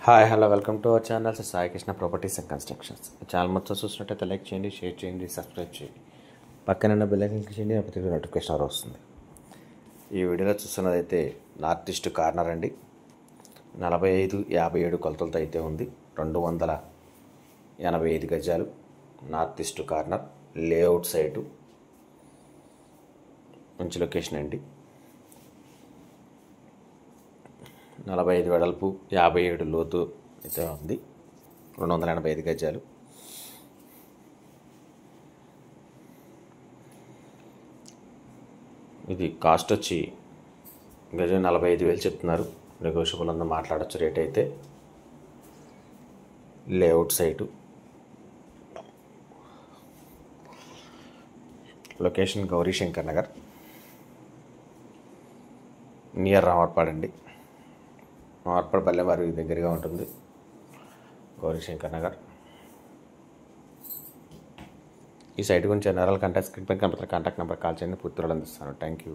Hi hello welcome to our channel Sai Krishna properties and constructions. Channel మొత్తం చూసినట్టయితే like చేయండి, share చేయండి, సబ్స్క్రైబ్ చేయండి, పక్కన బెల్ ఐకాన్ క్లిక్ చేయండి, ప్రతి నోటిఫికేషన్ వస్తుంది. ఈ వీడియోలో చూస్తున్నదైతే నార్త్ ఈస్ట్ కార్నర్ అండి. 45-57 కొలతలతో అయితే ఉంది. 285 గజాలు north east corner, layout site, మంచి లొకేషన్ అండి. 45 వెడల్పు, 57 లోతు అయితే ఉంది. 285 గజాలు. ఇది కాస్ట్ వచ్చి గజం 45,000 చెప్తున్నారు. నెగోషియబుల్ అంతా మాట్లాడచ్చు రేట్ అయితే. Layout site, location Gaurishankar Nagar, near Ramarpadu అండి. రామర్పాడు పల్లెవారి దగ్గరగా ఉంటుంది. గౌరీశంకర్ నగర్. ఈ సైట్ గురించి జనరల్ కాంటాక్ట్ స్క్రీన్ పై కనపడుతున్న కాంటాక్ట్ నెంబర్ కాల్ చేయండి, పూర్తి వివరాలు అందిస్తాను. Thank you.